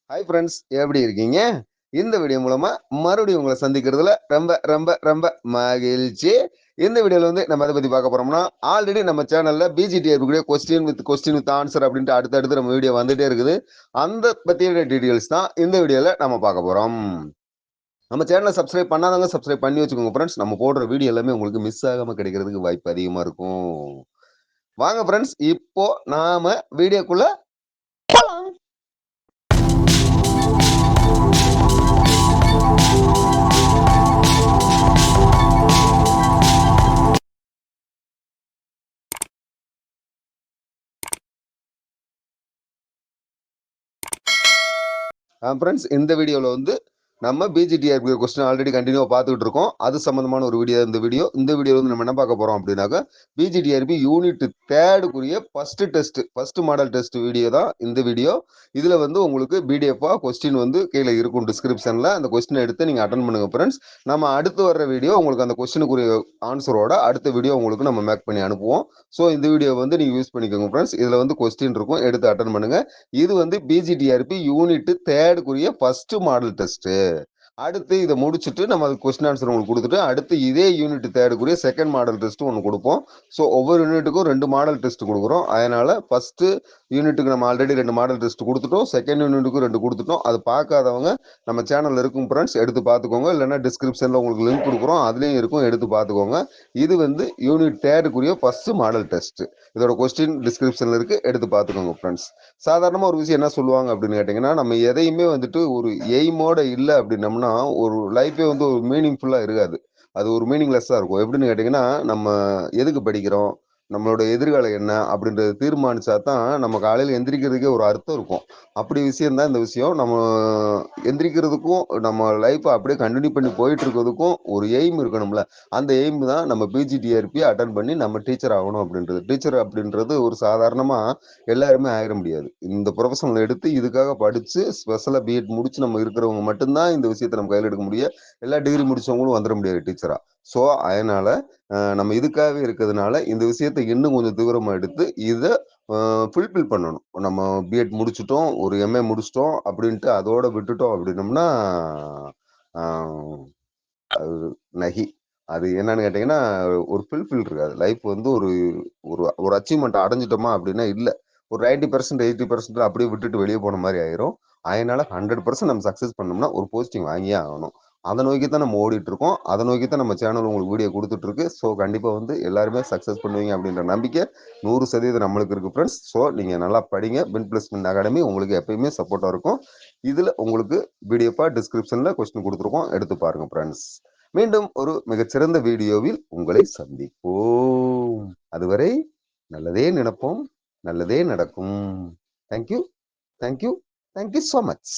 Hi friends, எப்படி இருக்கீங்க? இந்த வீடியோ மூலமா மறுபடியும் உங்களை சந்திக்கிறதுல ரொம்ப ரொம்ப ரொம்ப மகிழ்ச்சி. இந்த வீடியோல வந்து நம்ம எதை பத்தி பார்க்க போறோம்னா, ஆல்ரெடி நம்ம சேனல்ல பிஜிடிஆர்பி கூடிய கொஸ்டின் வித் ஆன்சர் அப்படின்ட்டு அடுத்தடுத்து நம்ம வீடியோ வந்துட்டே இருக்குது. அந்த பத்தின டீடைல்ஸ் தான் இந்த வீடியோல நம்ம பார்க்க போறோம். நம்ம சேனலை சப்ஸ்கிரைப் பண்ணாதவங்க சப்ஸ்கிரைப் பண்ணி வச்சுக்கோங்க ஃப்ரெண்ட்ஸ். நம்ம போடுற வீடியோ எல்லாமே உங்களுக்கு மிஸ் ஆகாம கிடைக்கிறதுக்கு வாய்ப்பு அதிகமா இருக்கும். வாங்க ஃப்ரெண்ட்ஸ், இப்போ நாம வீடியோக்குள்ள போலாம். ஃப்ரெண்ட்ஸ், இந்த வீடியோவில் வந்து நம்ம பிஜிடிஆர்பி கொஸ்டின் ஆல்ரெடி கண்டினியூவாக பார்த்துக்கிட்டு இருக்கோம். அது சம்மந்தமான ஒரு வீடியோ இந்த வீடியோ வந்து நம்ம என்ன பார்க்க போகிறோம் அப்படின்னாக்கா, பிஜிடிஆர்பி யூனிட் 3க்குரிய ஃபர்ஸ்ட் மாடல் டெஸ்ட் வீடியோ தான் இந்த வீடியோ. இதில் வந்து உங்களுக்கு பிடிஎஃபாக கொஸ்டின் வந்து கீழே இருக்கும் டிஸ்கிரிப்ஷனில். அந்த கொஸ்டினை எடுத்து நீங்கள் அட்டன் பண்ணுங்கள் ஃப்ரெண்ட்ஸ். நம்ம அடுத்து வர்ற வீடியோ உங்களுக்கு அந்த கொஸ்டினுக்குரிய ஆன்சரோட அடுத்த வீடியோ உங்களுக்கு நம்ம மேக் பண்ணி அனுப்புவோம். ஸோ இந்த வீடியோ வந்து நீங்கள் யூஸ் பண்ணிக்கோங்க ஃப்ரெண்ட்ஸ். இதில் வந்து கொஸ்டின் இருக்கும், எடுத்து அட்டன் பண்ணுங்கள். இது வந்து பிஜிடிஆர்பி யூனிட் 3க்குரிய ஃபர்ஸ்ட் மாடல் டெஸ்ட். அடுத்து இதை முடிச்சுட்டு நம்ம அது கொஸ்டின் ஆன்சர் உங்களுக்கு கொடுத்துட்டு அடுத்து இதே யூனிட் 3க்குரிய செகண்ட் மாடல் டெஸ்ட் ஒன்று கொடுப்போம். ஸோ ஒவ்வொரு யூனிட்டுக்கும் 2 மாடல் டெஸ்ட் கொடுக்குறோம். அதனால ஃபர்ஸ்ட் யூனிட்டுக்கு நம்ம ஆல்ரெடி 2 மாடல் டெஸ்ட் கொடுத்துட்டோம், செகண்ட் யூனிட்டுக்கும் 2 கொடுத்துட்டோம். அது பார்க்காதவங்க நம்ம சேனல்ல இருக்கும் ஃப்ரெண்ட்ஸ், எடுத்து பார்த்துக்கோங்க. இல்லைன்னா டிஸ்கிரிப்ஷன்ல உங்களுக்கு லிங்க் கொடுக்குறோம், அதுலேயும் இருக்கும், எடுத்து பார்த்துக்கோங்க. இது வந்து யூனிட் 3க்குரிய ஃபர்ஸ்ட் மாடல் டெஸ்ட். இதோட கொஸ்டின் டிஸ்கிரிப்ஷன்ல இருக்கு, எடுத்து பார்த்துக்கோங்க ஃப்ரெண்ட்ஸ். சாதாரணமாக ஒரு விஷயம் என்ன சொல்லுவாங்க அப்படின்னு கேட்டிங்கன்னா, நம்ம எதையுமே வந்துட்டு ஒரு எய்மோட இல்லை அப்படின்னம்னா ஒரு லைஃபே வந்து ஒரு மீனிங்ஃபுல்லாக இருக்காது. அது ஒரு மீனிங்லெஸ்ஸாக இருக்கும். எப்படின்னு கேட்டிங்கன்னா, நம்ம எதுக்கு படிக்கிறோம், நம்மளோட எதிர்காலம் என்ன அப்படின்றத தீர்மானிச்சா தான் நம்ம காலையில் எந்திரிக்கிறதுக்கே ஒரு அர்த்தம் இருக்கும். அப்படி விஷயம் தான் இந்த விஷயம். நம்ம எந்திரிக்கிறதுக்கும் நம்ம லைஃப்பை அப்படியே கண்டினியூ பண்ணி போயிட்டு இருக்கிறதுக்கும் ஒரு எய்ம் இருக்கணும்ல. அந்த எய்ம் தான் நம்ம பிஜிடிஆர்பி அட்டன் பண்ணி நம்ம டீச்சர் ஆகணும் அப்படின்றது. டீச்சர் அப்படின்றது ஒரு சாதாரணமாக எல்லாருமே ஆயிட முடியாது. இந்த ப்ரொஃபஷனல் எடுத்து இதுக்காக படித்து ஸ்பெஷலாக பிஎட் முடிச்சு நம்ம இருக்கிறவங்க மட்டும்தான் இந்த விஷயத்தை நம்ம கையில் எடுக்க முடியும். எல்லா டிகிரி முடிச்சவங்களும் வந்துட முடியாது டீச்சரா. ஸோ அதனால நம்ம இதுக்காகவே இருக்கிறதுனால இந்த விஷயத்தை இன்னும் கொஞ்சம் தீவிரமாக எடுத்து இதை ஃபுல்ஃபில் பண்ணணும். நம்ம பிஎட் முடிச்சிட்டோம், ஒரு எம்ஏ முடிச்சிட்டோம் அப்படின்ட்டு அதோட விட்டுட்டோம் அப்படின்னோம்னா அது நகி. அது என்னன்னு கேட்டிங்கன்னா, ஒரு ஃபுல்ஃபில் இருக்காது. லைஃப் வந்து ஒரு ஒரு ஒரு அச்சீவ்மெண்ட் அடைஞ்சிட்டோமா அப்படின்னா இல்ல. ஒரு 90% 80% அப்படியே விட்டுட்டு வெளியே போன மாரி ஆயிரும். அதனால 100% நம்ம சக்சஸ் பண்ணோம்னா ஒரு போஸ்டிங் வாங்கியே ஆகணும். அத நோக்கி தான் நம்ம ஓடிட்டு இருக்கோம். அத நோக்கி தான் நம்ம சேனல் உங்களுக்கு வீடியோ குடுத்துட்டு இருக்கு. ஸோ கண்டிப்பா வந்து எல்லாருமே சக்சஸ் பண்ணுவீங்க அப்படின்ற நம்பிக்கை 100% நம்மளுக்கு இருக்கு ஃப்ரெண்ட்ஸ். ஸோ நீங்க நல்லா படிங்க. வின் பிளஸ் வின் அகாடமி உங்களுக்கு எப்பயுமே சப்போர்ட்டா இருக்கும். இதுல உங்களுக்கு பிடிஎஃபா டிஸ்கிரிப்ஷன்ல கொஸ்டின் குடுத்துருக்கோம். எடுத்து பாருங்க ஃப்ரெண்ட்ஸ். மீண்டும் ஒரு மிகச்சிறந்த வீடியோவில் உங்களை சந்திப்போம். அதுவரை நல்லதே நினைப்போம், நல்லதே நடக்கும். Thank you, thank you, thank you so much.